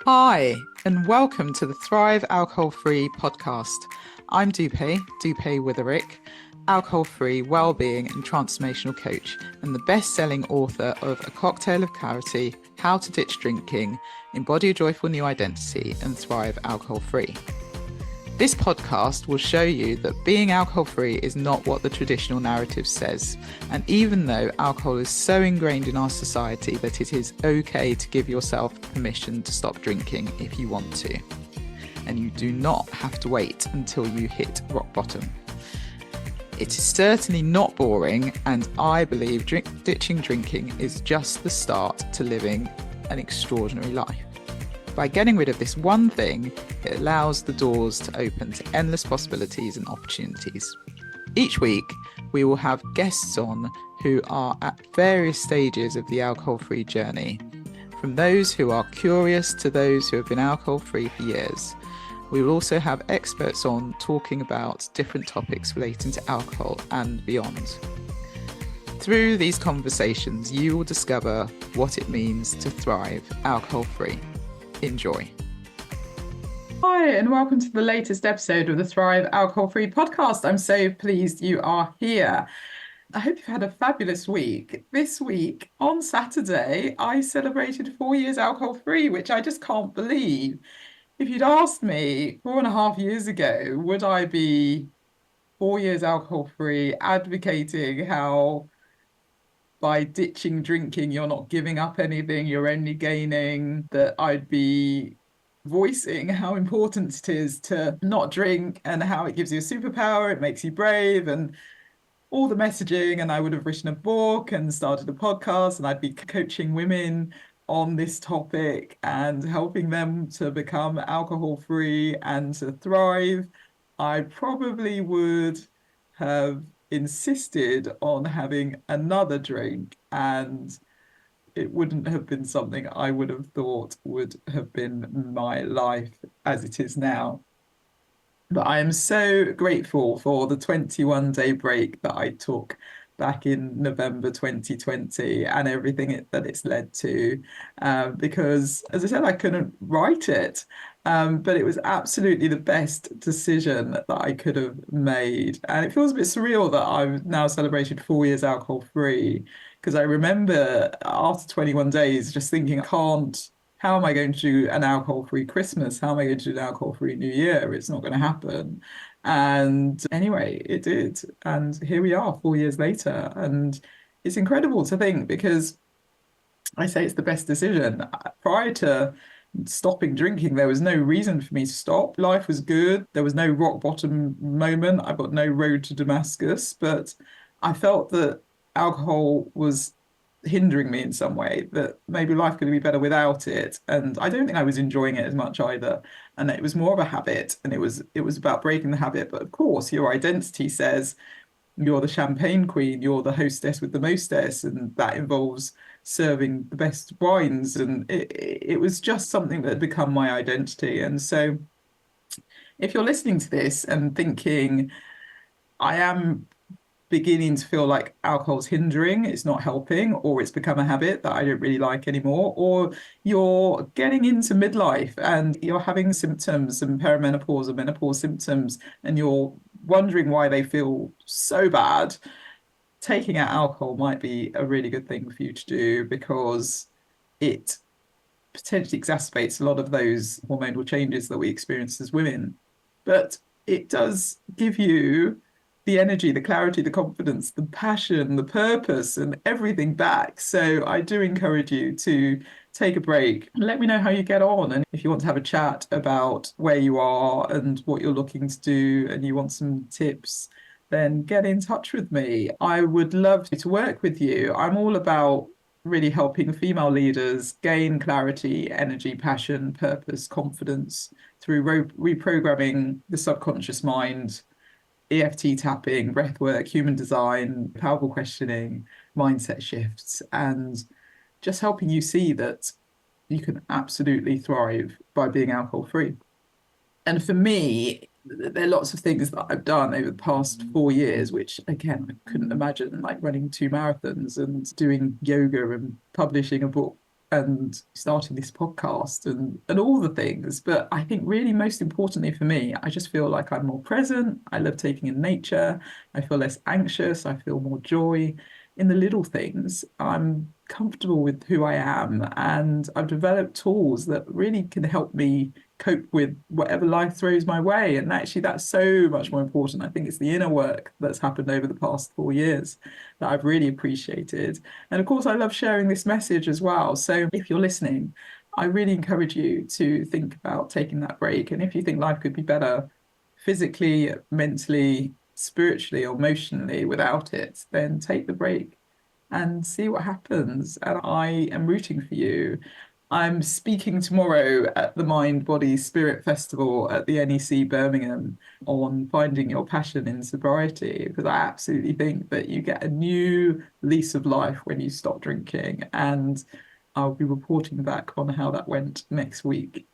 Hi, and welcome to the Thrive Alcohol-Free podcast. I'm Dupe Witherick, alcohol-free well-being and transformational coach, and the best-selling author of A Cocktail of Clarity, How to Ditch Drinking, Embody a Joyful New Identity, and Thrive Alcohol-Free. This podcast will show you that being alcohol-free is not what the traditional narrative says. And even though alcohol is so ingrained in our society that it is okay to give yourself permission to stop drinking if you want to. And you do not have to wait until you hit rock bottom. It is certainly not boring, and I believe ditching drinking is just the start to living an extraordinary life. By getting rid of this one thing, it allows the doors to open to endless possibilities and opportunities. Each week, we will have guests on who are at various stages of the alcohol-free journey, from those who are curious to those who have been alcohol-free for years. We will also have experts on talking about different topics relating to alcohol and beyond. Through these conversations, you will discover what it means to thrive alcohol-free. Enjoy. Hi, and welcome to the latest episode of the Thrive Alcohol-Free podcast. I'm so pleased you are here. I hope you've had a fabulous week. This week, on Saturday, I celebrated 4 years alcohol-free, which I just can't believe. If you'd asked me 4.5 years ago, would I be 4 years alcohol-free, advocating how by ditching drinking, you're not giving up anything, you're only gaining, that I'd be voicing how important it is to not drink and how it gives you a superpower, it makes you brave, and all the messaging. And I would have written a book and started a podcast, and I'd be coaching women on this topic and helping them to become alcohol-free and to thrive. I probably would have insisted on having another drink, and it wouldn't have been something I would have thought would have been my life as it is now. But I am so grateful for the 21-day break that I took back in November 2020 and everything that it's led to, because, as I said, I couldn't write it, but it was absolutely the best decision that I could have made. And it feels a bit surreal that I've now celebrated 4 years alcohol-free, because I remember after 21 days just thinking, how am I going to do an alcohol-free Christmas? How am I going to do an alcohol-free New Year? It's not going to happen. And anyway, it did. And here we are 4 years later. And it's incredible to think, because I say it's the best decision. Prior to stopping drinking, there was no reason for me to stop. Life was good. There was no rock bottom moment. I've got no road to Damascus, but I felt that alcohol was hindering me in some way, that maybe life could be better without it. And I don't think I was enjoying it as much either. And it was more of a habit, and it was about breaking the habit. But of course, your identity says you're the champagne queen, you're the hostess with the mostess, and that involves serving the best wines. And it was just something that had become my identity. And so if you're listening to this and thinking, I am beginning to feel like alcohol's hindering, it's not helping, or it's become a habit that I don't really like anymore, or you're getting into midlife and you're having symptoms, some perimenopause or menopause symptoms, and you're wondering why they feel so bad, taking out alcohol might be a really good thing for you to do, because it potentially exacerbates a lot of those hormonal changes that we experience as women. But it does give you the energy, the clarity, the confidence, the passion, the purpose, and everything back. So I do encourage you to take a break. Let me know how you get on. And if you want to have a chat about where you are and what you're looking to do, and you want some tips, then get in touch with me. I would love to work with you. I'm all about really helping female leaders gain clarity, energy, passion, purpose, confidence through reprogramming the subconscious mind, EFT tapping, breath work, human design, powerful questioning, mindset shifts, and just helping you see that you can absolutely thrive by being alcohol free. And for me, there are lots of things that I've done over the past 4 years, which again, I couldn't imagine, like running 2 marathons and doing yoga and publishing a book and starting this podcast and all the things. But I think really most importantly for me, I just feel like I'm more present. I love taking in nature. I feel less anxious. I feel more joy in the little things. I'm comfortable with who I am, and I've developed tools that really can help me cope with whatever life throws my way. And actually, that's so much more important. I think it's the inner work that's happened over the past 4 years that I've really appreciated. And of course, I love sharing this message as well. So if you're listening, I really encourage you to think about taking that break. And if you think life could be better physically, mentally, spiritually, or emotionally without it, then take the break and see what happens. And I am rooting for you. I'm speaking tomorrow at the Mind, Body, Spirit Festival at the NEC Birmingham on finding your passion in sobriety, because I absolutely think that you get a new lease of life when you stop drinking. And I'll be reporting back on how that went next week.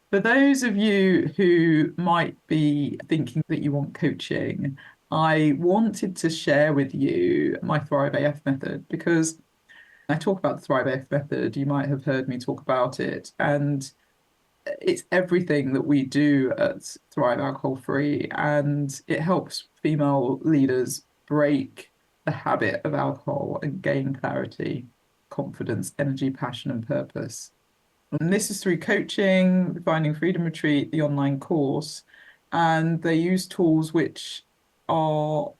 For those of you who might be thinking that you want coaching, I wanted to share with you my Thrive AF method, because I talk about the Thrive AF method. You might have heard me talk about it, and it's everything that we do at Thrive Alcohol Free, and it helps female leaders break the habit of alcohol and gain clarity, confidence, energy, passion, and purpose. And this is through coaching, Finding Freedom Retreat, the online course. And they use tools which are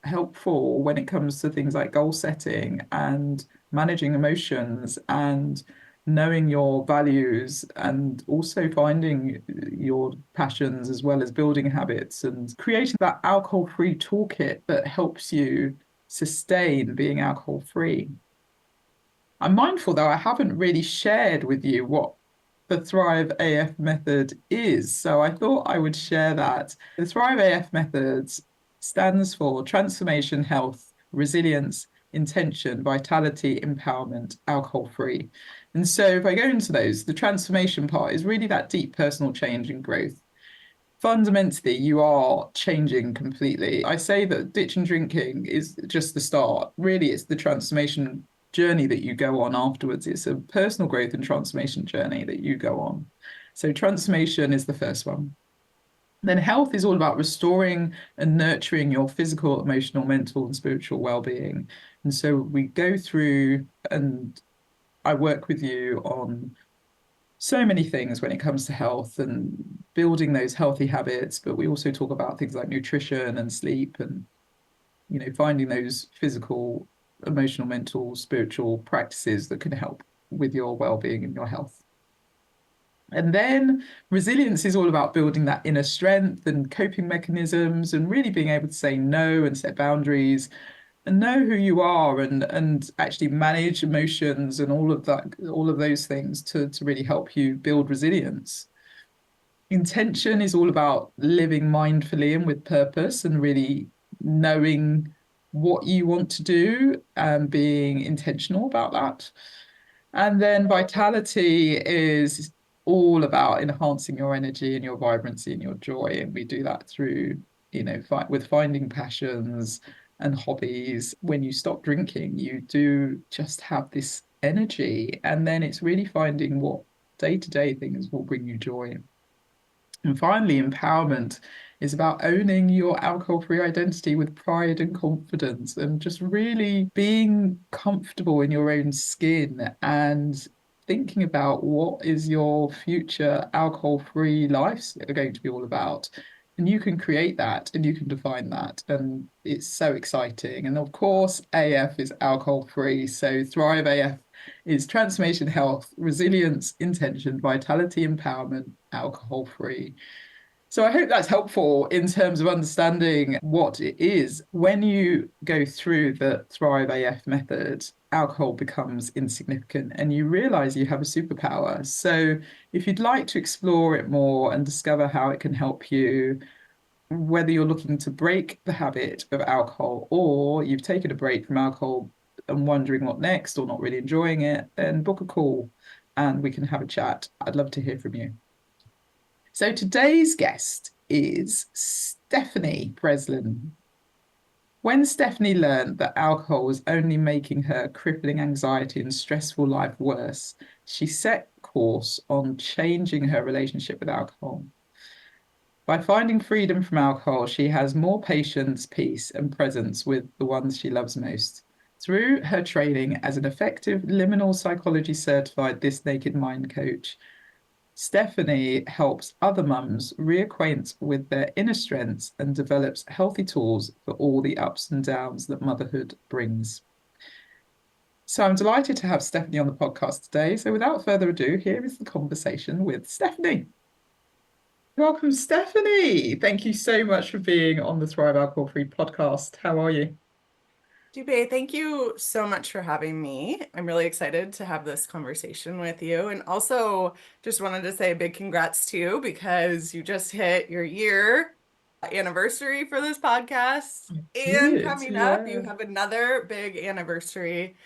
helpful when it comes to things like goal setting and managing emotions and knowing your values, and also finding your passions as well as building habits and creating that alcohol-free toolkit that helps you sustain being alcohol-free. I'm mindful, though, I haven't really shared with you what the Thrive AF method is. So I thought I would share that. The Thrive AF method stands for Transformation, Health, Resilience, Intention, Vitality, Empowerment, Alcohol Free. And so if I go into those, the transformation part is really that deep personal change and growth. Fundamentally, you are changing completely. I say that ditching drinking is just the start. Really, it's the transformation journey that you go on afterwards. It's a personal growth and transformation journey that you go on. So transformation is the first one. Then health is all about restoring and nurturing your physical, emotional, mental, and spiritual well-being. And so we go through, and I work with you on so many things when it comes to health and building those healthy habits, but we also talk about things like nutrition and sleep and, finding those physical, emotional, mental, spiritual practices that can help with your well-being and your health. And then resilience is all about building that inner strength and coping mechanisms and really being able to say no and set boundaries and know who you are, and actually manage emotions and all of that, all of those things to really help you build resilience. Intention is all about living mindfully and with purpose and really knowing what you want to do and being intentional about that. And then vitality is all about enhancing your energy and your vibrancy and your joy. And we do that through, with finding passions and hobbies. When you stop drinking, you do just have this energy. And then it's really finding what day-to-day things will bring you joy. And finally, empowerment is about owning your alcohol-free identity with pride and confidence, and just really being comfortable in your own skin and thinking about what is your future alcohol-free life going to be all about. And you can create that and you can define that. And it's so exciting. And of course, AF is alcohol-free. So Thrive AF is transformation, health, resilience, intention, vitality, empowerment, alcohol-free. So I hope that's helpful in terms of understanding what it is. When you go through the Thrive AF method, alcohol becomes insignificant and you realize you have a superpower. So if you'd like to explore it more and discover how it can help you, whether you're looking to break the habit of alcohol or you've taken a break from alcohol and wondering what next or not really enjoying it, then book a call and we can have a chat. I'd love to hear from you. So today's guest is Stephanie Brislin. When Stephanie learned that alcohol was only making her crippling anxiety and stressful life worse, she set course on changing her relationship with alcohol. By finding freedom from alcohol, she has more patience, peace, and presence with the ones she loves most. Through her training as an effective liminal psychology certified This Naked Mind coach, Stephanie helps other mums reacquaint with their inner strengths and develops healthy tools for all the ups and downs that motherhood brings. So I'm delighted to have Stephanie on the podcast today. So without further ado, here is the conversation with Stephanie. Welcome, Stephanie. Thank you so much for being on the Thrive Alcohol Free podcast. How are you? Dupe, thank you so much for having me. I'm really excited to have this conversation with you. And also, just wanted to say a big congrats to you because you just hit your year anniversary for this podcast. I And did, coming up, you yeah, have another big anniversary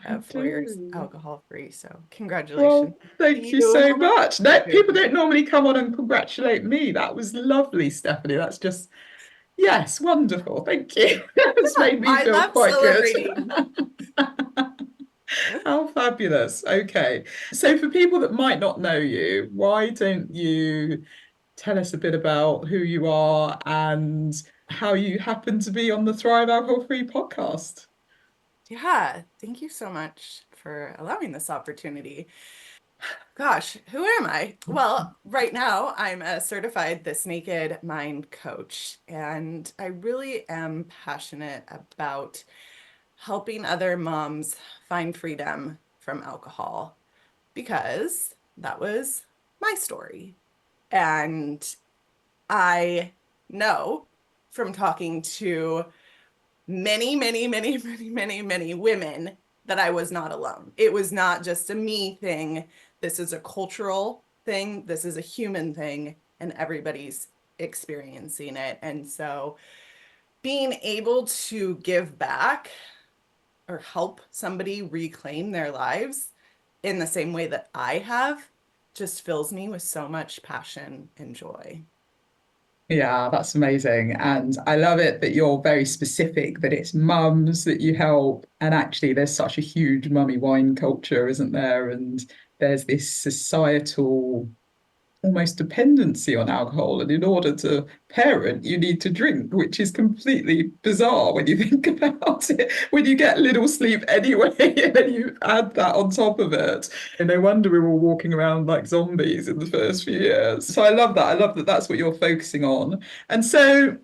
I of 4 years do. alcohol free. So, congratulations Well, to thank you you. so much. No, You. people don't normally come on and congratulate me. That was lovely, Stephanie. That's just, yes, wonderful. Thank you. It's made me I feel love quite good. celebrating. How fabulous. Okay. So, for people that might not know you, why don't you tell us a bit about who you are and how you happen to be on the Thrive Alcohol Free podcast? Yeah, thank you so much for allowing this opportunity. Gosh, who am I? Well, right now I'm a certified This Naked Mind coach, and I really am passionate about helping other moms find freedom from alcohol because that was my story. And I know from talking to many women that I was not alone. It was not just a me thing. This is a cultural thing. This is a human thing, and everybody's experiencing it. And so being able to give back or help somebody reclaim their lives in the same way that I have just fills me with so much passion and joy. Yeah, that's amazing. And I love it that you're very specific, that it's mums that you help. And actually, there's such a huge mummy wine culture, isn't there? And there's this societal almost dependency on alcohol. And in order to parent, you need to drink, which is completely bizarre when you think about it. When you get little sleep anyway, and then you add that on top of it. And no wonder we were all walking around like zombies in the first few years. So I love that. I love that that's what you're focusing on. And so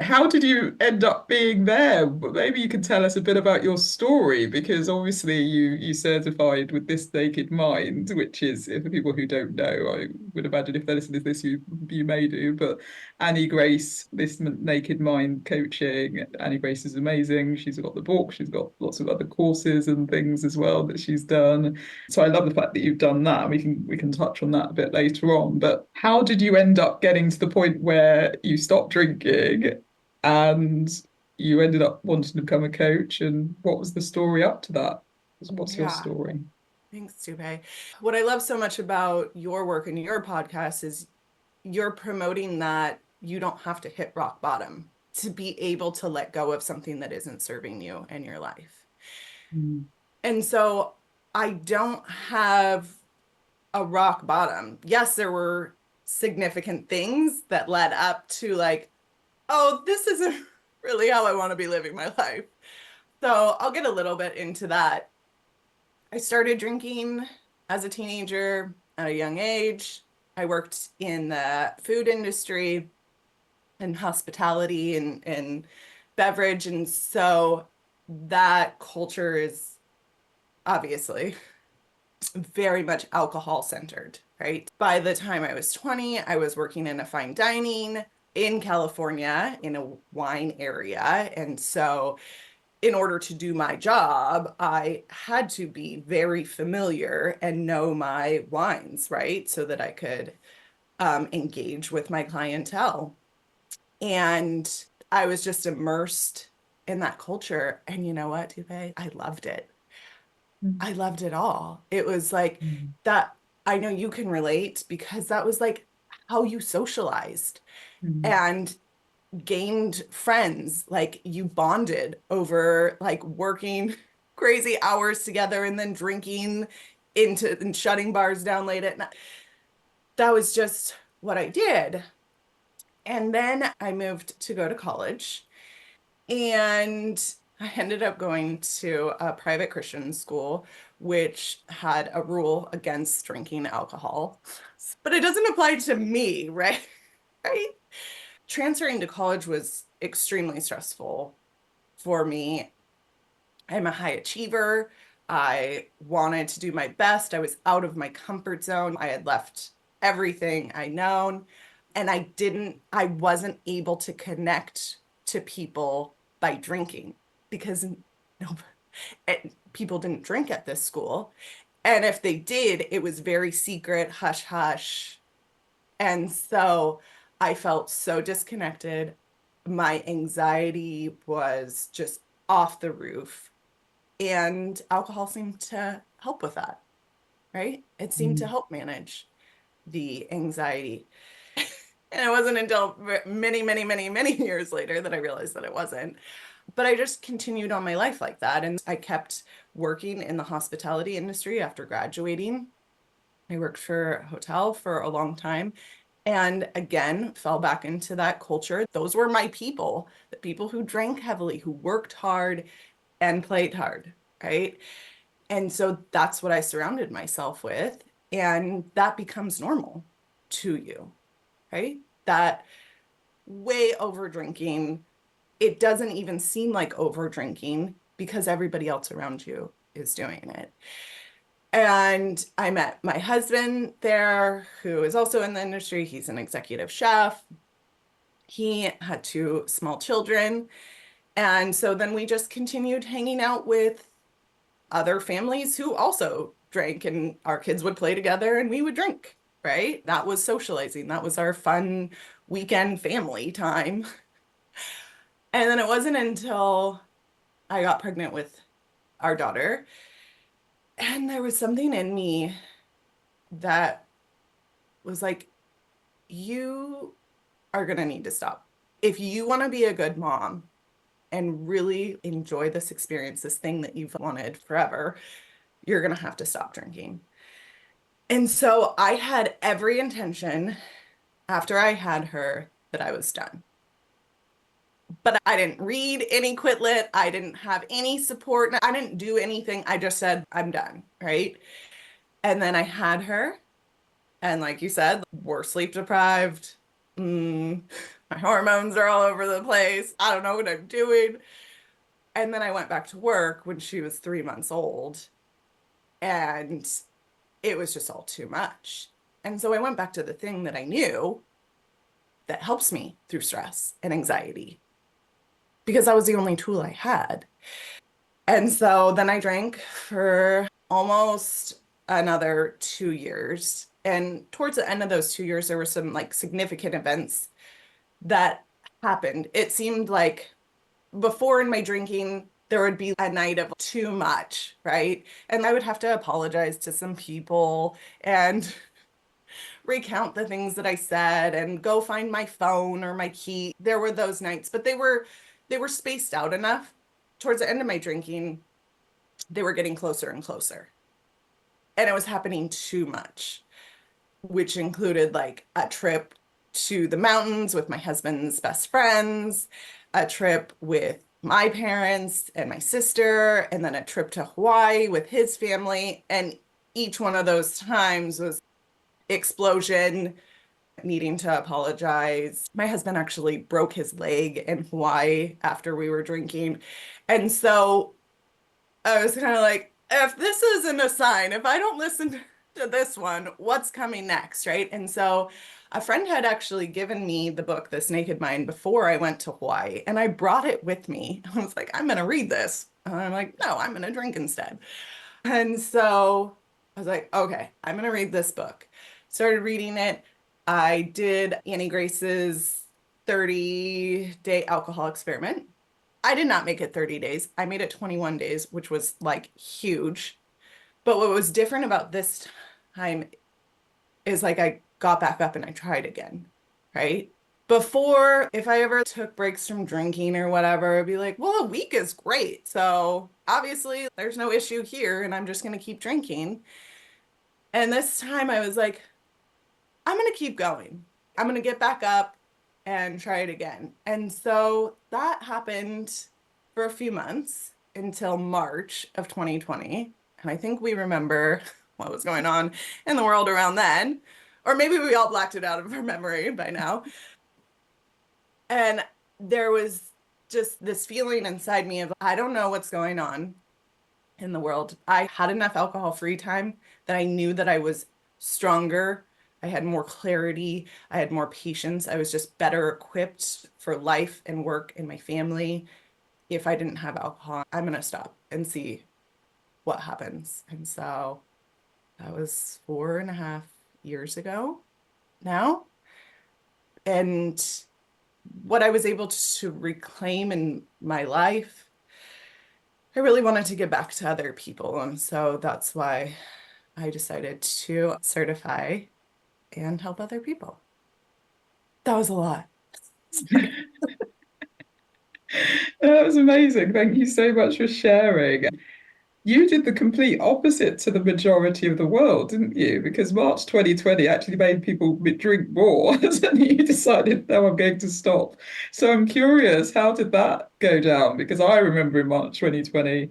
how did you end up being there? Maybe you can tell us a bit about your story, because obviously you certified with This Naked Mind, which is, for people who don't know, I would imagine if they're listening to this, you may do, but Annie Grace, This Naked Mind coaching. Annie Grace is amazing. She's got the book, she's got lots of other courses and things as well that she's done. So I love the fact that you've done that. We can touch on that a bit later on. But how did you end up getting to the point where you stopped drinking and you ended up wanting to become a coach? And what was the story up to that? What's your Yeah. story? Thanks, Dupe. What I love so much about your work and your podcast is you're promoting that you don't have to hit rock bottom to be able to let go of something that isn't serving you in your life. Mm, And so I don't have a rock bottom. Yes, there were significant things that led up to like, oh, this isn't really how I want to be living my life. So I'll get a little bit into that. I started drinking as a teenager at a young age. I worked in the food industry and hospitality and beverage. And so that culture is obviously very much alcohol centered, right? By the time I was 20, I was working in a fine dining in California in a wine area. And so in order to do my job, I had to be very familiar and know my wines, right? So that I could engage with my clientele. And I was just immersed in that culture. And you know what, Dupe? I loved it. mm, I loved it all. It was like mm, that. I know you can relate because that was like how you socialized. mm, And gained friends, like you bonded over like working crazy hours together and then drinking into and shutting bars down late at night. That was just what I did. And then I moved to go to college, and I ended up going to a private Christian school, which had a rule against drinking alcohol. But it doesn't apply to me, right? Right? Transferring to college was extremely stressful for me. I'm a high achiever. I wanted to do my best. I was out of my comfort zone. I had left everything I known, and I wasn't able to connect to people by drinking because no, people didn't drink at this school. And if they did, it was very secret, hush hush. And so I felt so disconnected. My anxiety was just off the roof. And alcohol seemed to help with that, right? It seemed to Mm. help manage the anxiety. And it wasn't until many, many, many, many years later that I realized that it wasn't. But I just continued on my life like that. And I kept working in the hospitality industry after graduating. I worked for a hotel for a long time and again fell back into that culture. Those were my people, the people who drank heavily, who worked hard and played hard, right? And so that's what I surrounded myself with. And that becomes normal to you, right? That way over drinking, it doesn't even seem like over drinking because everybody else around you is doing it. And I met my husband there, who is also in the industry. He's an executive chef. He had two small children. And so then we just continued hanging out with other families who also drank, and our kids would play together and we would drink, right? That was socializing. That was our fun weekend family time. And then it wasn't until I got pregnant with our daughter, and there was something in me that was like, you are going to need to stop. If you want to be a good mom and really enjoy this experience, this thing that you've wanted forever, you're going to have to stop drinking. And so I had every intention after I had her that I was done. But I didn't read any quit lit. I didn't have any support. I didn't do anything. I just said, I'm done. Right. And then I had her. And like you said, we're sleep deprived. My hormones are all over the place. I don't know what I'm doing. And then I went back to work when she was 3 months old, and it was just all too much. And so I went back to the thing that I knew that helps me through stress and anxiety because that was the only tool I had. And so then I drank for almost another 2 years. And towards the end of those 2 years, there were some like significant events that happened. It seemed like before in my drinking, there would be a night of too much, right? And I would have to apologize to some people and recount the things that I said and go find my phone or my key. There were those nights, but they were spaced out enough. Towards the end of my drinking, they were getting closer and closer. And it was happening too much, which included like a trip to the mountains with my husband's best friends, a trip with my parents and my sister, and then a trip to Hawaii with his family. And each one of those times was explosion, needing to apologize. My husband actually broke his leg in Hawaii after we were drinking. And so I was kind of like, if this isn't a sign, if I don't listen to this one, what's coming next, right? And so a friend had actually given me the book, This Naked Mind, before I went to Hawaii, and I brought it with me. I was like, I'm going to read this. And I'm like, no, I'm going to drink instead. And so I was like, okay, I'm going to read this book. Started reading it. I did Annie Grace's 30-day alcohol experiment. I did not make it 30 days. I made it 21 days, which was like huge. But what was different about this time is like I got back up and I tried again, right? Before, if I ever took breaks from drinking or whatever, I'd be like, well, a week is great. So obviously there's no issue here and I'm just going to keep drinking. And this time I was like, I'm going to keep going. I'm going to get back up and try it again. And so that happened for a few months until March of 2020. And I think we remember what was going on in the world around then. Or maybe we all blacked it out of our memory by now. And there was just this feeling inside me of, I don't know what's going on in the world. I had enough alcohol-free time that I knew that I was stronger. I had more clarity. I had more patience. I was just better equipped for life and work and my family. If I didn't have alcohol, I'm going to stop and see what happens. And so that was 4.5 years ago now. And what I was able to reclaim in my life, I really wanted to give back to other people. And so that's why I decided to certify and help other people. That was a lot. Sorry. That was amazing. Thank you so much for sharing. You did the complete opposite to the majority of the world, didn't you? Because March 2020 actually made people drink more, and you decided, no, I'm going to stop. So I'm curious, how did that go down? Because I remember in March 2020,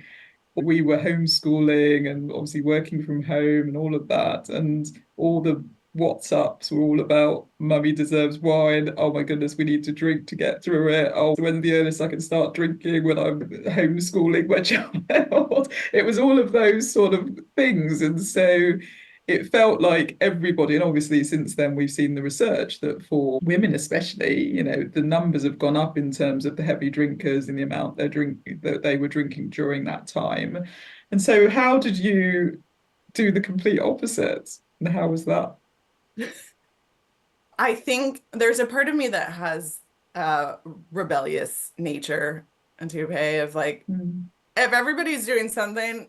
we were homeschooling and obviously working from home and all of that. And all the WhatsApps were all about mummy deserves wine. Oh my goodness, we need to drink to get through it. Oh, when's the earliest I can start drinking when I'm homeschooling my child? It was all of those sort of things. And so it felt like everybody, and obviously since then we've seen the research that for women especially, the numbers have gone up in terms of the heavy drinkers and the amount that they were drinking during that time. And so how did you do the complete opposite? And how was that? I think there's a part of me that has a rebellious nature and Dupe of like, Mm. if everybody's doing something,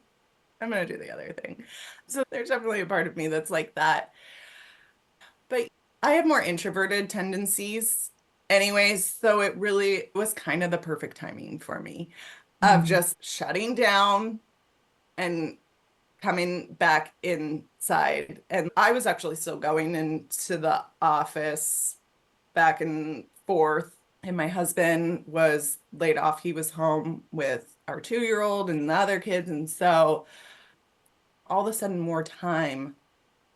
I'm gonna do the other thing. So there's definitely a part of me that's like that. But I have more introverted tendencies anyways, so it really was kind of the perfect timing for me of Mm. just shutting down and coming back inside. And I was actually still going into the office back and forth. And my husband was laid off. He was home with our 2-year-old and the other kids. And so all of a sudden, more time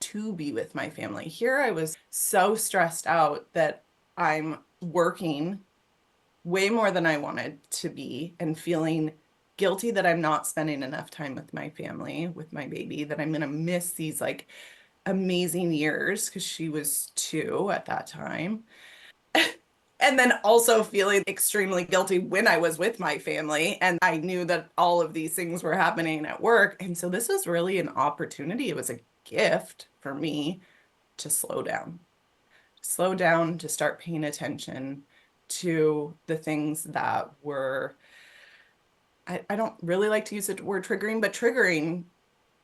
to be with my family. Here I was so stressed out that I'm working way more than I wanted to be and feeling guilty that I'm not spending enough time with my family, with my baby, that I'm going to miss these like amazing years because she was 2 at that time. And then also feeling extremely guilty when I was with my family. And I knew that all of these things were happening at work. And so this was really an opportunity. It was a gift for me to slow down, to start paying attention to the things that were, I don't really like to use the word triggering, but triggering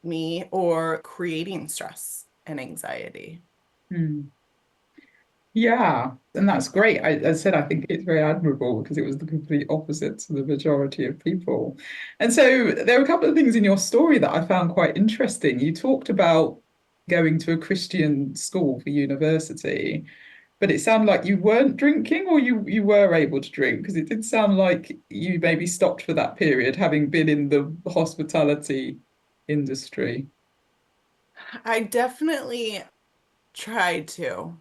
me or creating stress and anxiety. Mm. Yeah, and that's great. I said I think it's very admirable because it was the complete opposite to the majority of people. And so there are a couple of things in your story that I found quite interesting. You talked about going to a Christian school for university, but it sounded like you weren't drinking or you were able to drink because it did sound like you maybe stopped for that period, having been in the hospitality industry. I definitely tried to.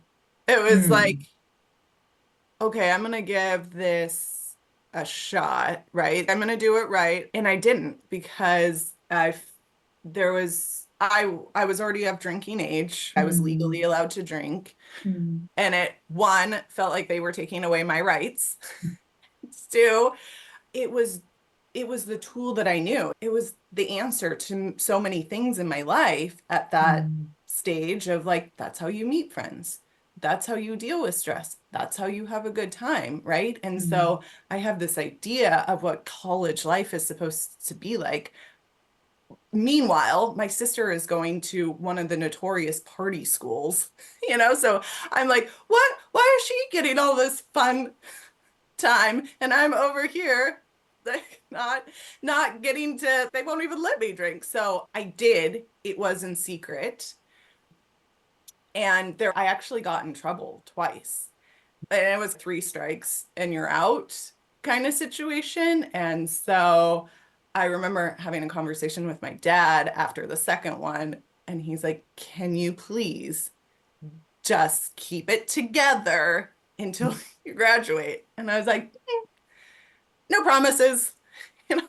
It was like, Mm. okay, I'm gonna give this a shot, right? I'm gonna do it right. And I didn't because I was already of drinking age. I was legally Mm. allowed to drink. Mm. And it one felt like they were taking away my rights. Two, it was it was the tool that I knew. It was the answer to so many things in my life at that Mm. stage of like, that's how you meet friends. That's how you deal with stress. That's how you have a good time, right? And Mm. so I have this idea of what college life is supposed to be like. Meanwhile, my sister is going to one of the notorious party schools, so I'm like, what? Why is she getting all this fun time? And I'm over here, like, not getting to, they won't even let me drink. So I did. It was in secret. And I actually got in trouble twice. And it was 3 strikes and you're out kind of situation. And so I remember having a conversation with my dad after the second one, and he's like, "Can you please just keep it together until you graduate?" And I was like, "No promises." You know,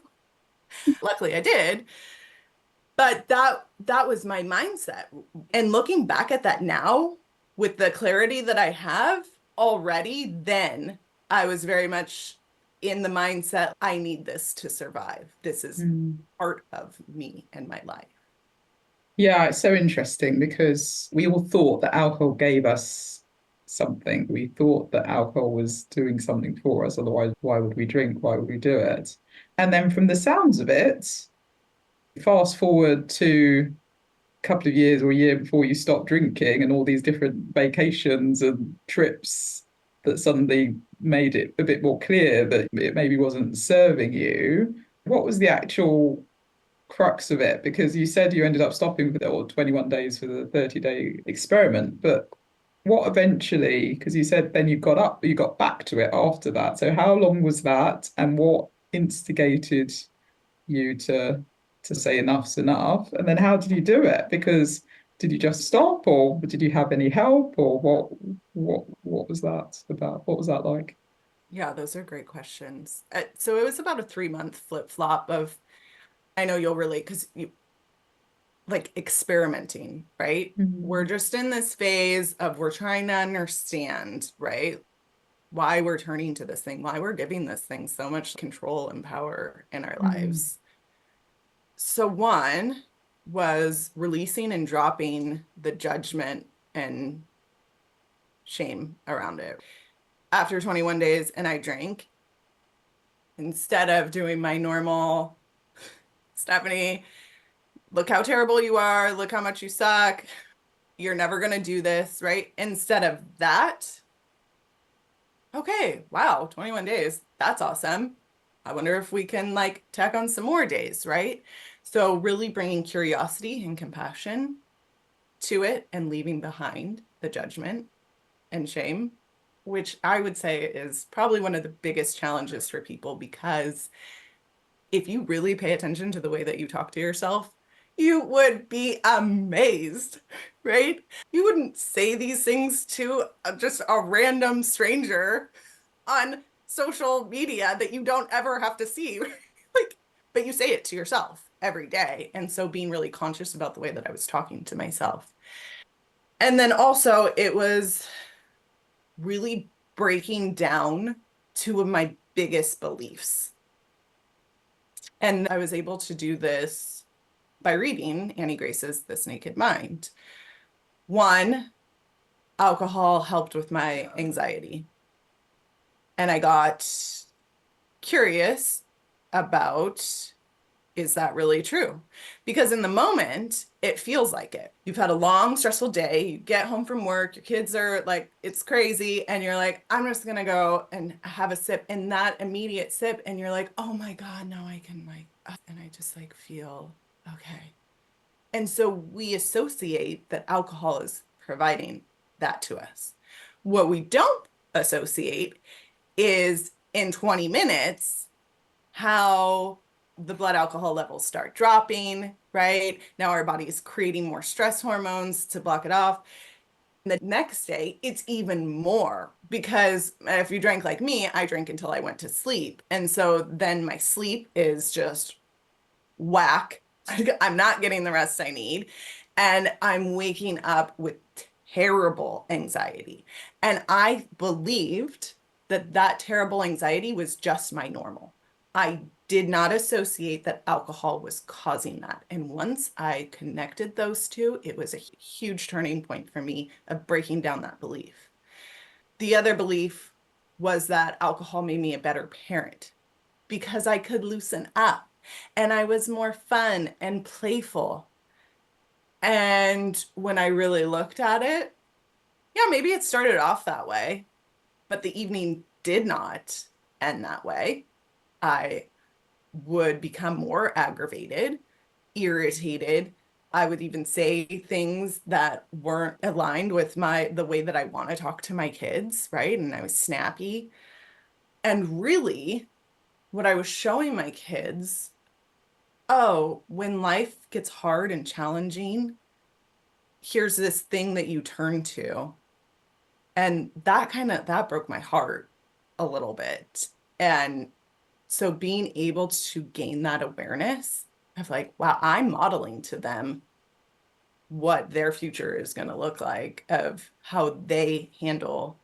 luckily I did. But that was my mindset. And looking back at that now, with the clarity that I have already, then I was very much in the mindset, I need this to survive. This is part of me and my life. Yeah, it's so interesting because we all thought that alcohol gave us something. We thought that alcohol was doing something for us. Otherwise, why would we drink? Why would we do it? And then from the sounds of it, fast forward to a couple of years or a year before you stop drinking and all these different vacations and trips that suddenly made it a bit more clear that it maybe wasn't serving you. What was the actual crux of it? Because you said you ended up stopping for or 21 days for the 30-day experiment, but what eventually, because you said then you got back to it after that. So how long was that, and what instigated you to say enough's enough? And then how did you do it? Because did you just stop, or did you have any help, or what was that about? What was that like? Yeah, those are great questions. So it was about a 3-month flip-flop of, I know you'll relate because you like experimenting, right? We're just in this phase of we're trying to understand, right? Why we're turning to this thing, why we're giving this thing so much control and power in our lives. So one was releasing and dropping the judgment and shame around it. After 21 days and I drank, instead of doing my normal, "Stephanie, look how terrible you are, look how much you suck, you're never going to do this," right? Instead of that, okay, wow, 21 days, that's awesome. I wonder if we can like tack on some more days, right? So really bringing curiosity and compassion to it and leaving behind the judgment and shame, which I would say is probably one of the biggest challenges for people, because if you really pay attention to the way that you talk to yourself, you would be amazed, right? You wouldn't say these things to just a random stranger on social media that you don't ever have to see. Like, but you say it to yourself every day. And so being really conscious about the way that I was talking to myself. And then also it was really breaking down two of my biggest beliefs. And I was able to do this by reading Annie Grace's This Naked Mind. One, alcohol helped with my anxiety. And I got curious about, is that really true? Because in the moment, it feels like it. You've had a long, stressful day. You get home from work, your kids are like, it's crazy. And you're like, I'm just going to go and have a sip. And that immediate sip, and you're like, oh my God, now I can like, and I just like feel okay. And so we associate that alcohol is providing that to us. What we don't associate is in 20 minutes, how the blood alcohol levels start dropping, right? Now our body is creating more stress hormones to block it off. And the next day, it's even more, because if you drank like me, I drank until I went to sleep. And so then my sleep is just whack. I'm not getting the rest I need. And I'm waking up with terrible anxiety. And I believed that that terrible anxiety was just my normal. I did not associate that alcohol was causing that. And once I connected those two, it was a huge turning point for me of breaking down that belief. The other belief was that alcohol made me a better parent because I could loosen up. and I was more fun and playful. And when I really looked at it, yeah, maybe it started off that way, but the evening did not end that way. I would become more aggravated, irritated. I would even say things that weren't aligned with the way that I want to talk to my kids, right? And I was snappy. And really, what I was showing my kids, oh, when life gets hard and challenging, here's this thing that you turn to. And that broke my heart a little bit. And so being able to gain that awareness of like, wow, I'm modeling to them what their future is going to look like, of how they handle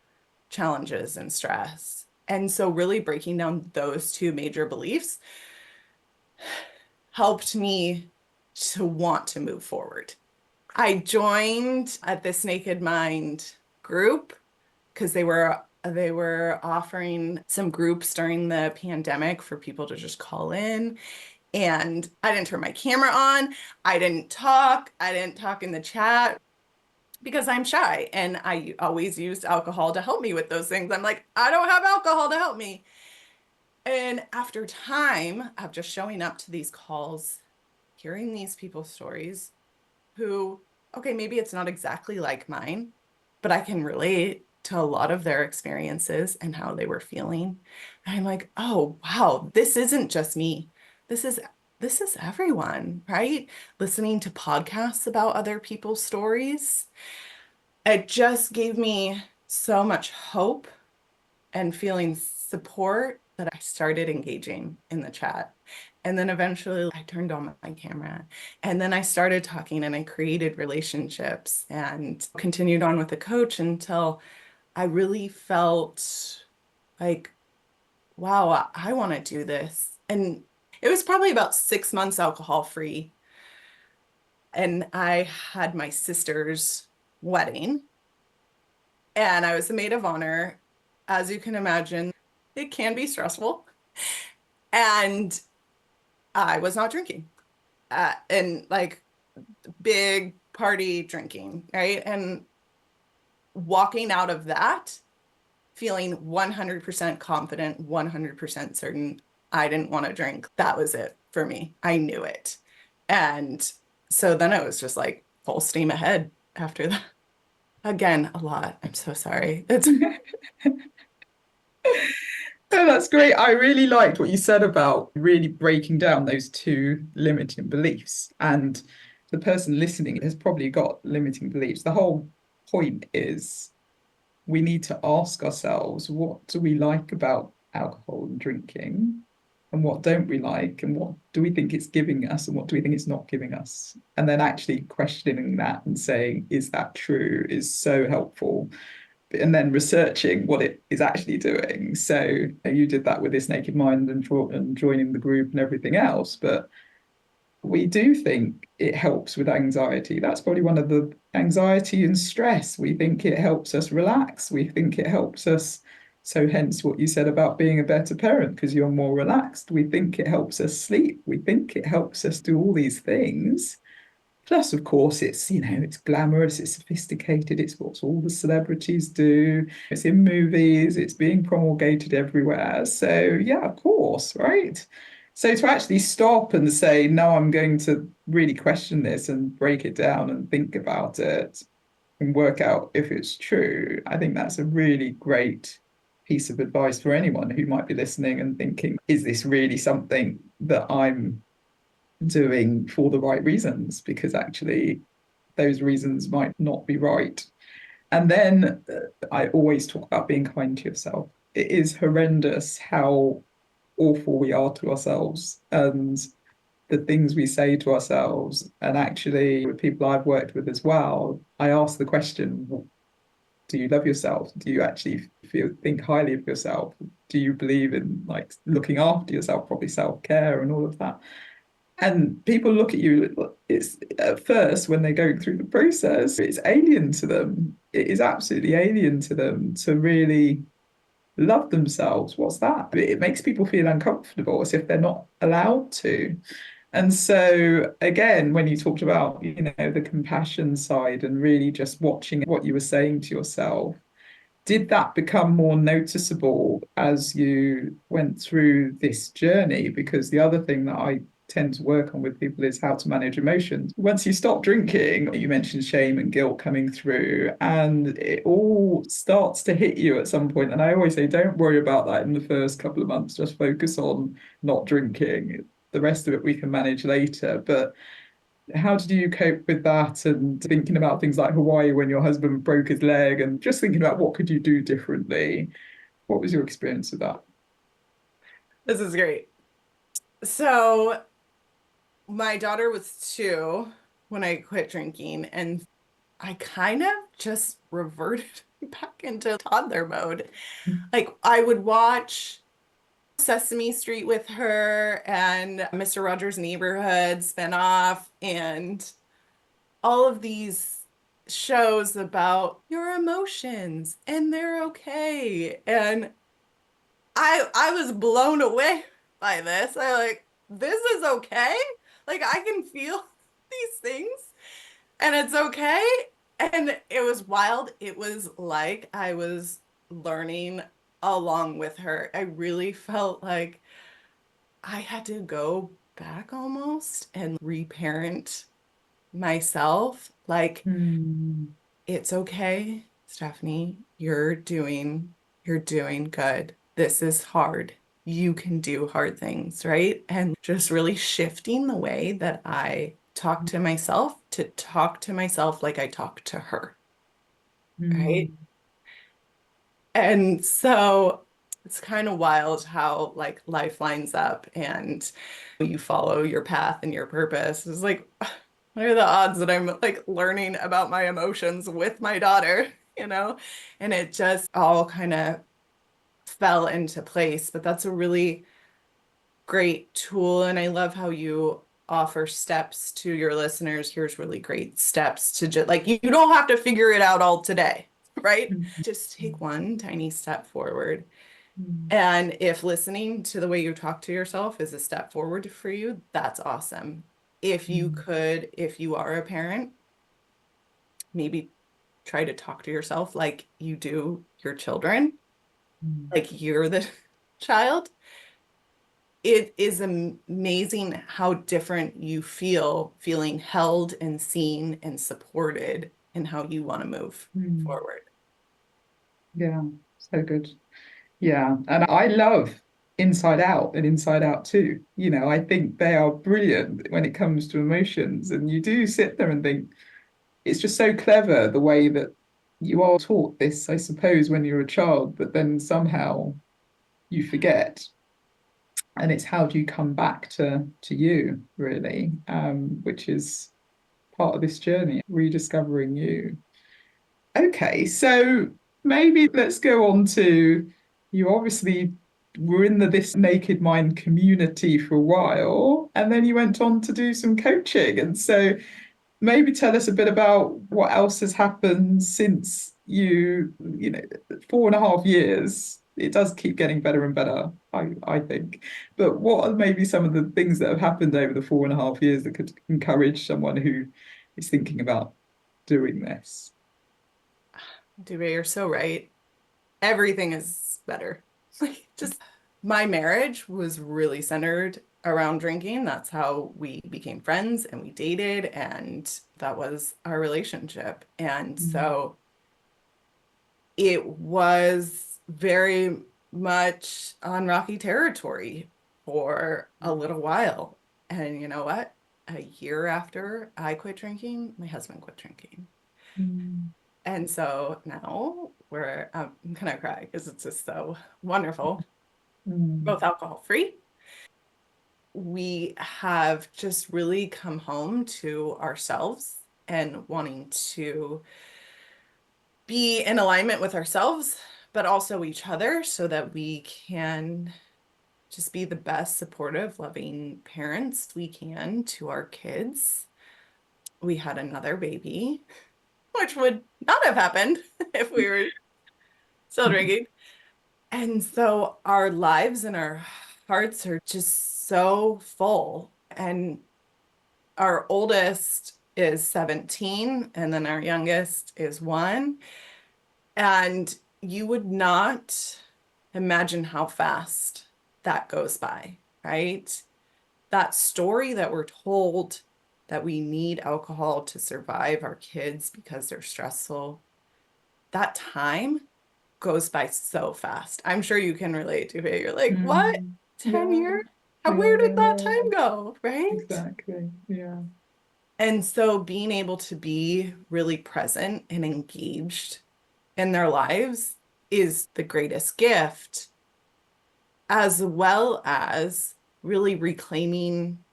challenges and stress. And so really breaking down those two major beliefs helped me to want to move forward. I joined at this Naked Mind group because they were offering some groups during the pandemic for people to just call in. And I didn't turn my camera on. I didn't talk. I didn't talk in the chat because I'm shy. And I always used alcohol to help me with those things. I'm like, I don't have alcohol to help me. And after time of just showing up to these calls, hearing these people's stories, who, okay, maybe it's not exactly like mine, but I can relate to a lot of their experiences and how they were feeling. And I'm like, oh, wow, this isn't just me. This is this is everyone, right? Listening to podcasts about other people's stories. It just gave me so much hope and feeling support that I started engaging in the chat. And then eventually I turned on my camera and then I started talking and I created relationships and continued on with the coach until I really felt like, wow, I want to do this. And it was probably about 6 months alcohol free. And I had my sister's wedding and I was the maid of honor. As you can imagine, it can be stressful. And I was not drinking and like big party drinking, right? And walking out of that, feeling 100% confident, 100% certain I didn't want to drink. That was it for me. I knew it. And so then it was just like full steam ahead after that. Again, a lot. I'm so sorry. It's Oh, that's great. I really liked what you said about really breaking down those two limiting beliefs. And the person listening has probably got limiting beliefs. The whole point is we need to ask ourselves, what do we like about alcohol and drinking? And what don't we like? And what do we think it's giving us? And what do we think it's not giving us? And then actually questioning that and saying, is that true? Is so helpful, and then researching what it is actually doing. So you did that with this Naked Mind and joining the group and everything else. But we do think it helps with anxiety. That's probably one of the anxiety and stress. We think it helps us relax. We think it helps us. So hence what you said about being a better parent, because you're more relaxed. We think it helps us sleep. We think it helps us do all these things. Plus, of course, it's glamorous, it's sophisticated, it's what all the celebrities do, it's in movies, it's being promulgated everywhere. So, yeah, of course, right? So to actually stop and say, no, I'm going to really question this and break it down and think about it and work out if it's true, I think that's a really great piece of advice for anyone who might be listening and thinking, is this really something that I'm doing for the right reasons, because actually those reasons might not be right. And then I always talk about being kind to yourself. It is horrendous how awful we are to ourselves and the things we say to ourselves. And actually, with people I've worked with as well, I ask the question, do you love yourself? Do you actually think highly of yourself? Do you believe in like looking after yourself, probably self-care and all of that? And people look at you, it's at first when they're going through the process, it's alien to them. It is absolutely alien to them to really love themselves. What's that? It makes people feel uncomfortable as if they're not allowed to. And so, again, when you talked about, the compassion side and really just watching what you were saying to yourself, did that become more noticeable as you went through this journey? Because the other thing that I tend to work on with people is how to manage emotions. Once you stop drinking, you mentioned shame and guilt coming through, and it all starts to hit you at some point. And I always say, don't worry about that in the first couple of months, just focus on not drinking. The rest of it we can manage later. But how did you cope with that, and thinking about things like Hawaii when your husband broke his leg, and just thinking about what could you do differently? What was your experience of that? This is great. So my daughter was 2 when I quit drinking, and I kind of just reverted back into toddler mode. Like I would watch Sesame Street with her and Mr. Rogers' Neighborhood spinoff and all of these shows about your emotions and they're okay. And I was blown away by this. I like, this is okay. Like I can feel these things and it's okay. And it was wild. It was like I was learning along with her. I really felt like I had to go back almost and reparent myself. Like, Mm, it's okay, Stephanie. You're doing good. This is hard. You can do hard things, right? And just really shifting the way that I talk to myself to talk to myself like I talk to her, right? mm, And so it's kind of wild how like life lines up and you follow your path and your purpose. It's like, what are the odds that I'm like learning about my emotions with my daughter, you know? And it just all kind of fell into place. But that's a really great tool. And I love how you offer steps to your listeners. Here's really great steps to just like, you don't have to figure it out all today, right? mm, Just take one tiny step forward. mm, And if listening to the way you talk to yourself is a step forward for you, that's awesome. If you mm, could, if you are a parent, maybe try to talk to yourself like you do your children, mm, like you're the child. It is amazing how different you feel feeling held and seen and supported and how you want to move mm. forward. Yeah, so good. Yeah, and I love Inside Out and Inside Out too. I think they are brilliant when it comes to emotions, and you do sit there and think it's just so clever the way that you are taught this, I suppose, when you're a child, but then somehow you forget. And it's how do you come back to you, really, which is part of this journey, rediscovering you. Okay, so maybe let's go on to, you obviously were in this Naked Mind community for a while, and then you went on to do some coaching. And so maybe tell us a bit about what else has happened since you know, 4.5 years. It does keep getting better and better, I think. But what are maybe some of the things that have happened over the 4.5 years that could encourage someone who is thinking about doing this? Dube, you're so right. Everything is better. Like just my marriage was really centered around drinking. That's how we became friends and we dated, and that was our relationship. And Mm, so it was very much on rocky territory for a little while. And you know what? A year after I quit drinking, my husband quit drinking. mm, And so now I'm gonna cry because it's just so wonderful, mm, both alcohol free. We have just really come home to ourselves and wanting to be in alignment with ourselves, but also each other so that we can just be the best supportive, loving parents we can to our kids. We had another baby, which would not have happened if we were still drinking. And so our lives and our hearts are just so full. And our oldest is 17, and then our youngest is 1. And you would not imagine how fast that goes by, right? That story that we're told that we need alcohol to survive our kids because they're stressful, that time goes by so fast. I'm sure you can relate to it. You're like, what? Mm. 10 Yeah, years? Where did that yeah, time go? Right? exactly. Yeah. And so being able to be really present and engaged in their lives is the greatest gift, as well as really reclaiming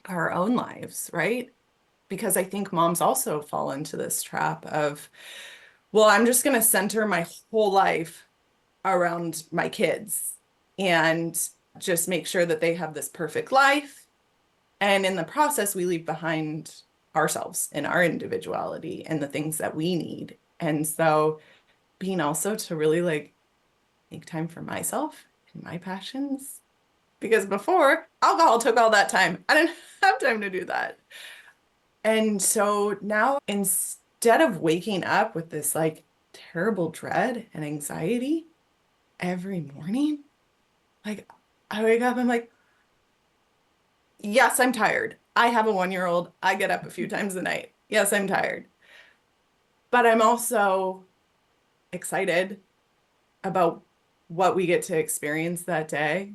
our own lives, right? Because I think moms also fall into this trap of, well, I'm just going to center my whole life around my kids and just make sure that they have this perfect life. And in the process, we leave behind ourselves and our individuality and the things that we need. And so being also to really like make time for myself and my passions. Because before, alcohol took all that time. I didn't have time to do that. And so now, instead of waking up with this like terrible dread and anxiety every morning, like I wake up, I'm like, yes, I'm tired. I have a 1-year-old. I get up a few times a night. Yes, I'm tired. But I'm also excited about what we get to experience that day,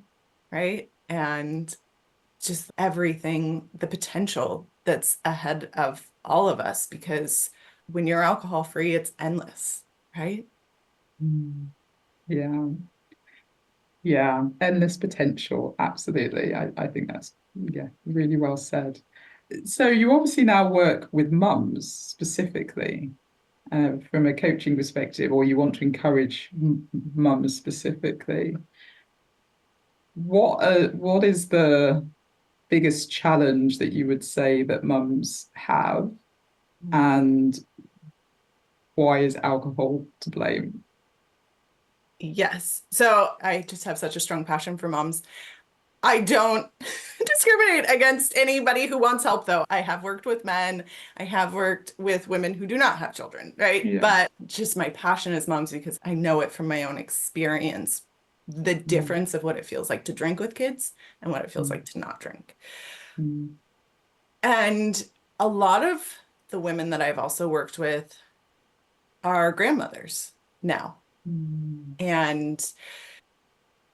right? And just everything, the potential that's ahead of all of us, because when you're alcohol free, it's endless, right? Mm. Yeah. Yeah. Endless potential. Absolutely. I think that's, yeah, really well said. So you obviously now work with mums specifically, from a coaching perspective, or you want to encourage mums specifically. What is the biggest challenge that you would say that mums have, and why is alcohol to blame? Yes. So I just have such a strong passion for moms. I don't discriminate against anybody who wants help, though. I have worked with men. I have worked with women who do not have children, right? Yeah. But just my passion is moms because I know it from my own experience, the Mm, difference of what it feels like to drink with kids and what it feels mm, like to not drink. mm, And a lot of the women that I've also worked with are grandmothers now. mm, And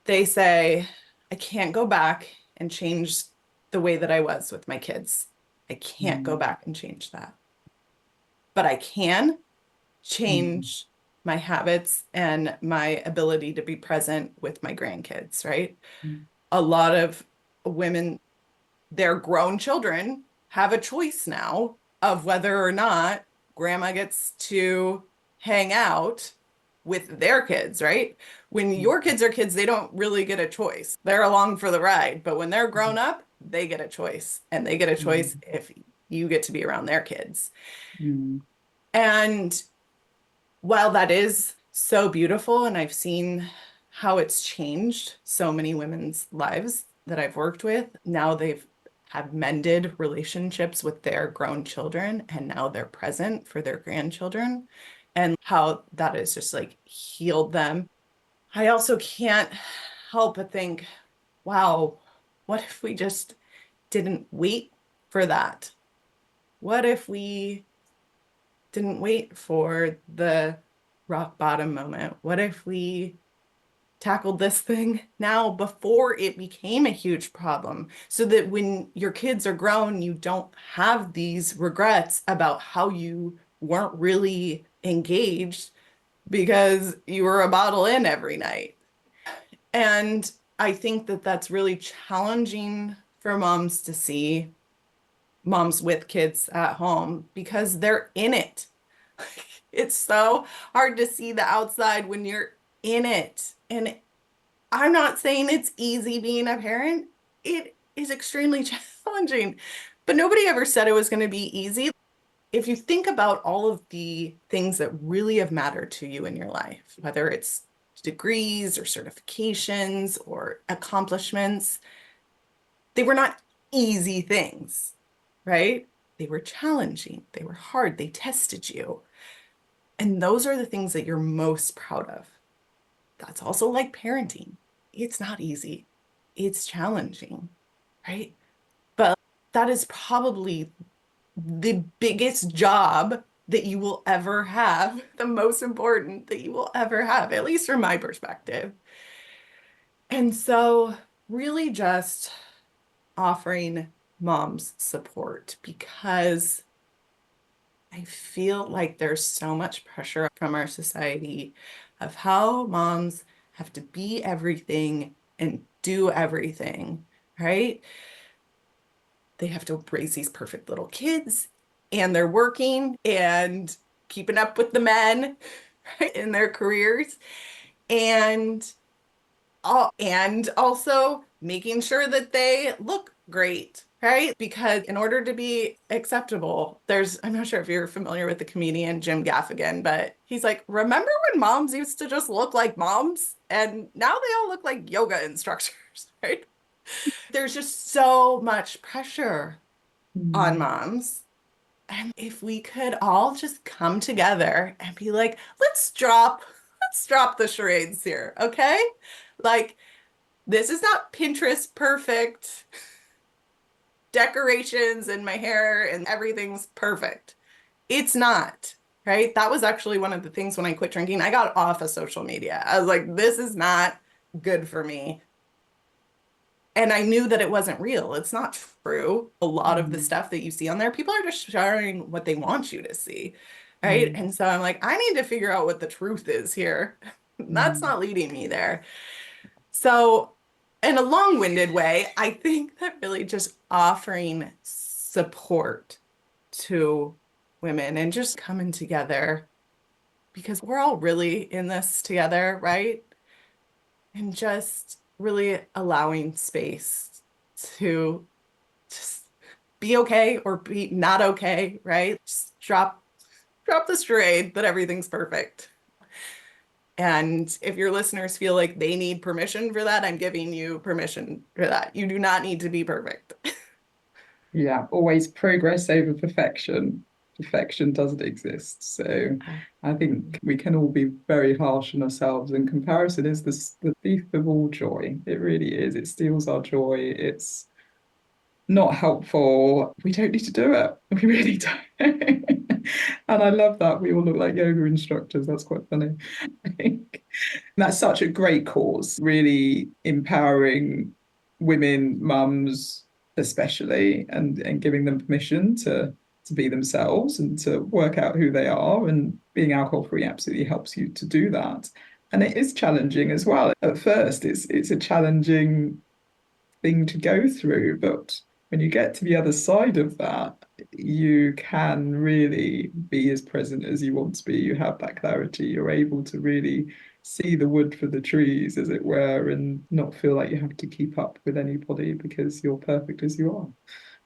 they say, I can't go back and change the way that I was with my kids. I can't go mm, back and change that. But I can mm, change my habits and my ability to be present with my grandkids, right? mm, A lot of women, their grown children have a choice now of whether or not grandma gets to hang out with their kids, right? When your mm, kids are kids, they don't really get a choice. They're along for the ride. But when they're mm, grown up, they get a choice. And they get a choice mm, if you get to be around their kids. mm, And while that is so beautiful, and I've seen how it's changed so many women's lives that I've worked with, now they've have mended relationships with their grown children, and now they're present for their grandchildren, and how that has just like healed them. I also can't help but think, wow, what if we just didn't wait for that? What if we didn't wait for the rock bottom moment? What if we tackled this thing now before it became a huge problem so that when your kids are grown, you don't have these regrets about how you weren't really engaged because you were a bottle in every night. And I think that that's really challenging for moms to see, moms with kids at home, because they're in it. It's so hard to see the outside when you're in it. And I'm not saying it's easy being a parent. It is extremely challenging, but nobody ever said it was going to be easy. If you think about all of the things that really have mattered to you in your life, whether it's degrees or certifications or accomplishments. They were not easy things, right? They were challenging, they were hard, they tested you. And those are the things that you're most proud of. That's also like parenting. It's not easy, it's challenging, right? But that is probably the biggest job that you will ever have, the most important that you will ever have, at least from my perspective. And so, really, just offering moms support because I feel like there's so much pressure from our society of how moms have to be everything and do everything, right? They have to raise these perfect little kids and they're working and keeping up with the men, right, in their careers and and also making sure that they look great, right? Because in order to be acceptable, I'm not sure if you're familiar with the comedian Jim Gaffigan, but he's like, remember when moms used to just look like moms? And now they all look like yoga instructors, right? There's just so much pressure on Mm. moms. And if we could all just come together and be like, let's drop the charades here, okay? Like, this is not Pinterest perfect decorations and my hair and everything's perfect. It's not, right? That was actually one of the things when I quit drinking. I got off of social media. I was like, this is not good for me. And I knew that it wasn't real. It's not true. A lot of the Mm. stuff that you see on there, people are just sharing what they want you to see, right? Mm. And so I'm like, I need to figure out what the truth is here. That's Mm. not leading me there. So, in a long-winded way, I think that really just offering support to women and just coming together because we're all really in this together, right? And just really allowing space to just be okay or be not okay, right? Just drop the charade that everything's perfect. And if your listeners feel like they need permission for that, I'm giving you permission for that. You do not need to be perfect. Yeah, always progress over perfection. Perfection doesn't exist. So I think we can all be very harsh on ourselves, and comparison is the thief of all joy. It really is. It steals our joy. It's not helpful. We don't need to do it. We really don't. And I love that we all look like yoga instructors. That's quite funny. I think that's such a great cause, really empowering women, mums, especially, and giving them permission to be themselves and to work out who they are. And being alcohol free absolutely helps you to do that. And it is challenging as well. At first, it's a challenging thing to go through. But when you get to the other side of that, you can really be as present as you want to be. You have that clarity. You're able to really see the wood for the trees, as it were, and not feel like you have to keep up with anybody because you're perfect as you are.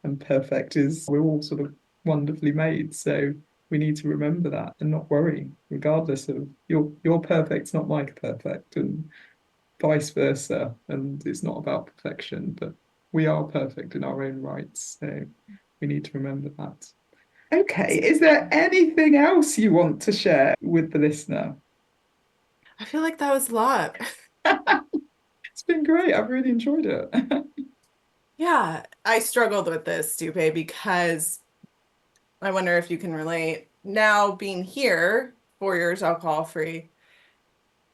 And perfect is, we're all sort of wonderfully made. So we need to remember that and not worry, regardless of your perfect's not my perfect. And vice versa. And it's not about perfection, but we are perfect in our own rights. So we need to remember that. Okay, is there anything else you want to share with the listener? I feel like that was a lot. It's been great. I've really enjoyed it. Yeah, I struggled with this, Dupe, because I wonder if you can relate. Now being here, 4 years alcohol free,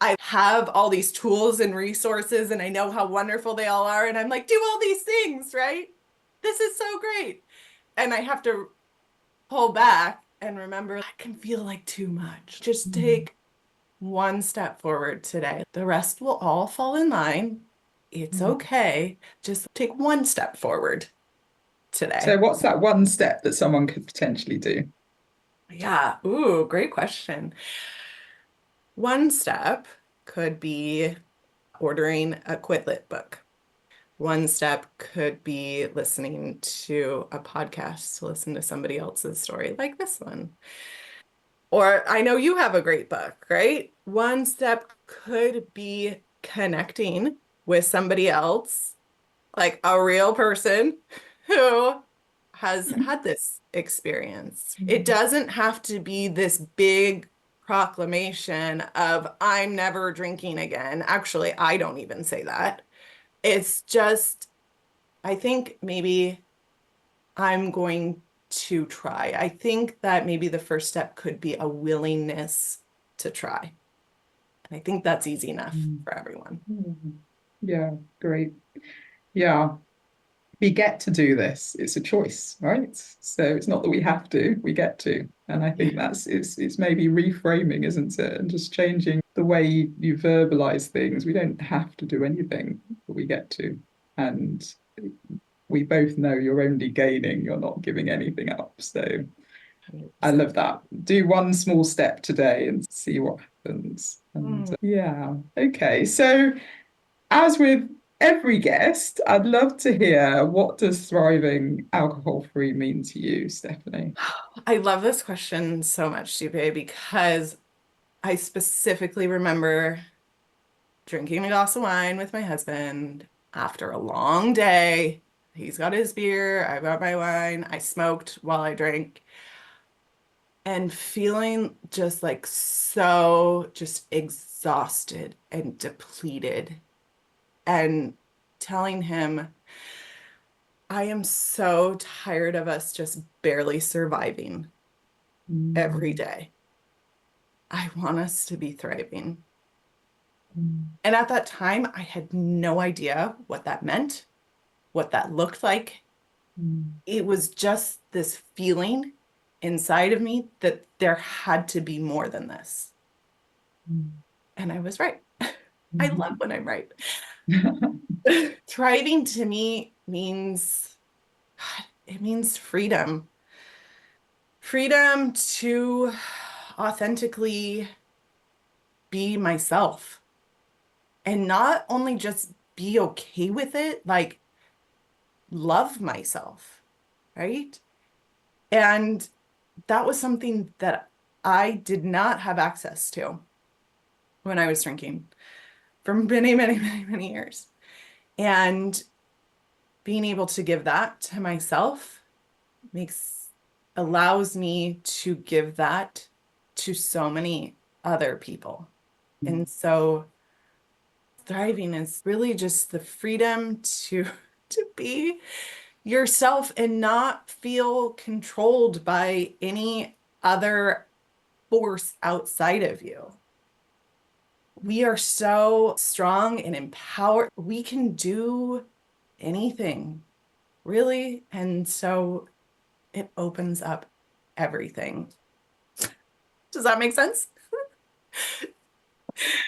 I have all these tools and resources and I know how wonderful they all are. And I'm like, do all these things, right? This is so great. And I have to pull back and remember that can feel like too much. Just Mm. take one step forward today. The rest will all fall in line. It's Mm. okay. Just take one step forward So today. what's that one step that someone could potentially do? Yeah. Ooh, great question. One step could be ordering a Quitlet book. One step could be listening to a podcast to listen to somebody else's story like this one. Or I know you have a great book, right? One step could be connecting with somebody else, like a real person who has had this experience. It doesn't have to be this big proclamation of I'm never drinking again. Actually, I don't even say that. It's just, I think maybe I'm going to try. I think that maybe the first step could be a willingness to try. And I think that's easy enough for everyone. Yeah, great. Yeah, we get to do this. It's a choice, right? So it's not that we have to, we get to. And I Yeah. think it's maybe reframing, isn't it? And just changing the way you verbalize things. We don't have to do anything, but we get to. And we both know you're only gaining, you're not giving anything up. So I 100%. love that. Do one small step today and see what happens. And yeah, okay. So as with every guest, I'd love to hear, what does thriving alcohol-free mean to you, Stephanie? I love this question so much, Dupe, because I specifically remember drinking a glass of wine with my husband after a long day. He's got his beer, I got my wine, I smoked while I drank, and feeling just like so just exhausted and depleted, and telling him, I am so tired of us just barely surviving every day. I want us to be thriving. And at that time, I had no idea what that meant, what that looked like. It was just this feeling inside of me that there had to be more than this. And I was right. I love when I'm right. Thriving to me means, it means freedom. Freedom to authentically be myself, and not only just be okay with it, like love myself, right? And that was something that I did not have access to when I was drinking for many, many, many, many years. And being able to give that to myself allows me to give that to so many other people. And so thriving is really just the freedom to be yourself and not feel controlled by any other force outside of you. We are so strong and empowered. We can do anything, really. And so it opens up everything. Does that make sense?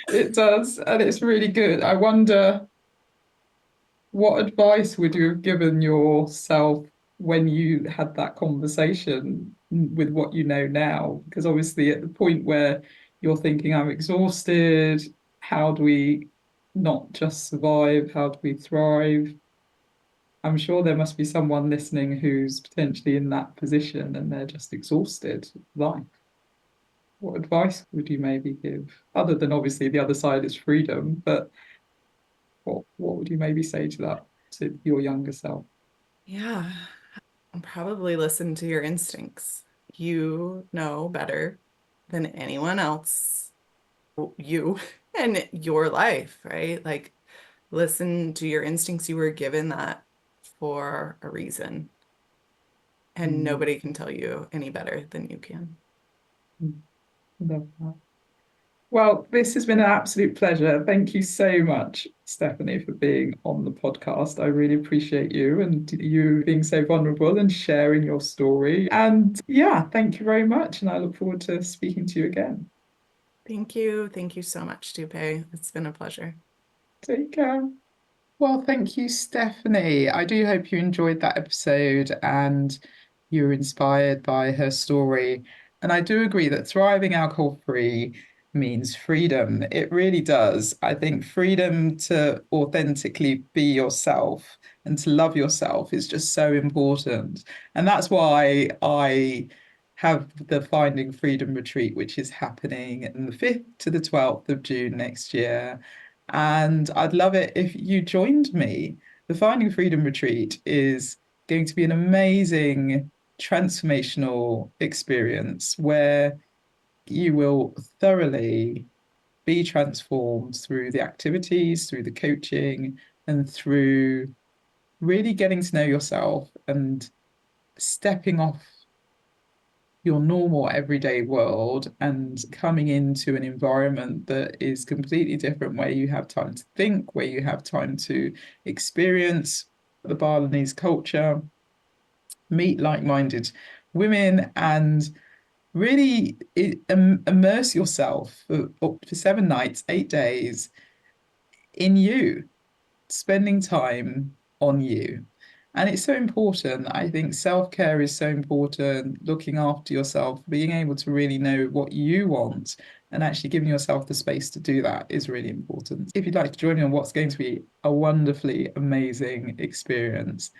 It does, and it's really good. I wonder, what advice would you have given yourself when you had that conversation with what you know now? Because obviously, at the point where you're thinking, I'm exhausted, how do we not just survive? How do we thrive? I'm sure there must be someone listening who's potentially in that position and they're just exhausted life. What advice would you maybe give? Other than obviously the other side is freedom, but what would you maybe say to that, to your younger self? Yeah, probably listen to your instincts. You know better than anyone else, you and your life, right? Like, listen to your instincts. You were given that for a reason, and nobody can tell you any better than you can. Love that. Well, this has been an absolute pleasure. Thank you so much, Stephanie, for being on the podcast. I really appreciate you and you being so vulnerable and sharing your story. And yeah, thank you very much. And I look forward to speaking to you again. Thank you. Thank you so much, Dupe. It's been a pleasure. Take care. Well, thank you, Stephanie. I do hope you enjoyed that episode and you were inspired by her story. And I do agree that thriving alcohol free means freedom. It really does. I think freedom to authentically be yourself and to love yourself is just so important. And that's why I have the Finding Freedom retreat, which is happening on the 5th to the 12th of June next year. And I'd love it if you joined me. The Finding Freedom retreat is going to be an amazing transformational experience where you will thoroughly be transformed through the activities, through the coaching, and through really getting to know yourself and stepping off your normal everyday world and coming into an environment that is completely different, where you have time to think, where you have time to experience the Balinese culture, meet like-minded women, and really immerse yourself for 7 nights, 8 days in you, spending time on you. And it's so important. I think self-care is so important, looking after yourself, being able to really know what you want and actually giving yourself the space to do that is really important. If you'd like to join me on what's going to be a wonderfully amazing experience,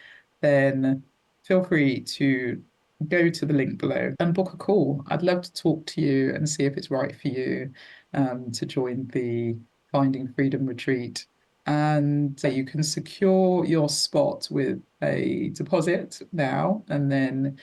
then feel free to go to the link below and book a call. I'd love to talk to you and see if it's right for you to join the Finding Freedom retreat. And you can secure your spot with a deposit now, and then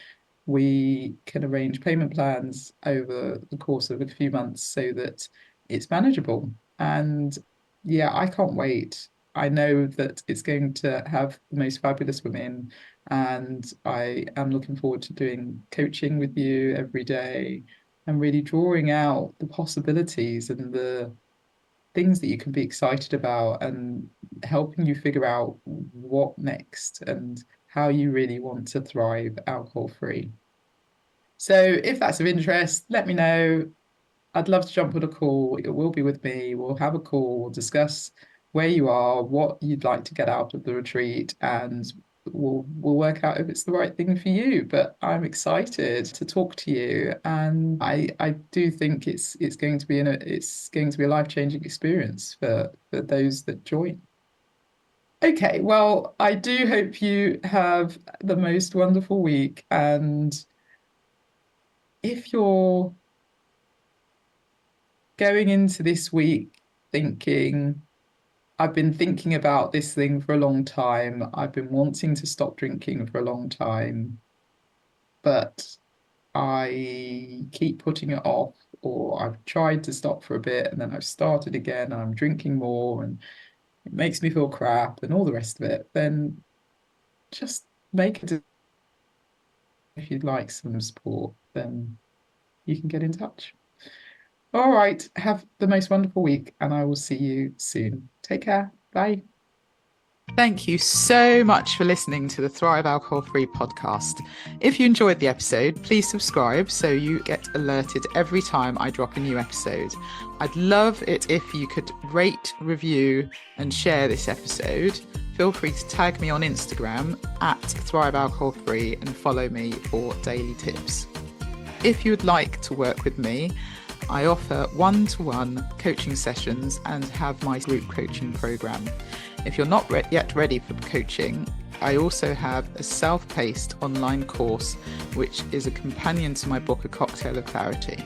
we can arrange payment plans over the course of a few months so that it's manageable. And yeah, I can't wait. I know that it's going to have the most fabulous women, and I am looking forward to doing coaching with you every day and really drawing out the possibilities and the things that you can be excited about and helping you figure out what next and how you really want to thrive alcohol free. So if that's of interest, let me know. I'd love to jump on a call. It will be with me. We'll have a call, we'll discuss where you are, what you'd like to get out of the retreat, and we'll work out if it's the right thing for you. But I'm excited to talk to you, and I do think it's going to be a life-changing experience for those that join. Okay, well, I do hope you have the most wonderful week, and if you're going into this week thinking, I've been thinking about this thing for a long time. I've been wanting to stop drinking for a long time, but I keep putting it off, or I've tried to stop for a bit and then I've started again and I'm drinking more and it makes me feel crap and all the rest of it. Then just make a decision. If you'd like some support, then you can get in touch. All right, have the most wonderful week, and I will see you soon. Take care. Bye. Thank you so much for listening to the Thrive Alcohol Free podcast. If you enjoyed the episode, please subscribe so you get alerted every time I drop a new episode. I'd love it if you could rate, review, and share this episode. Feel free to tag me on Instagram at Thrive Alcohol Free and follow me for daily tips. If you would like to work with me, I offer one-to-one coaching sessions and have my group coaching program. If you're not yet ready for coaching, I also have a self-paced online course, which is a companion to my book, A Cocktail of Clarity.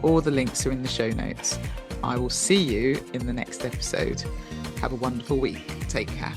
All the links are in the show notes. I will see you in the next episode. Have a wonderful week. Take care.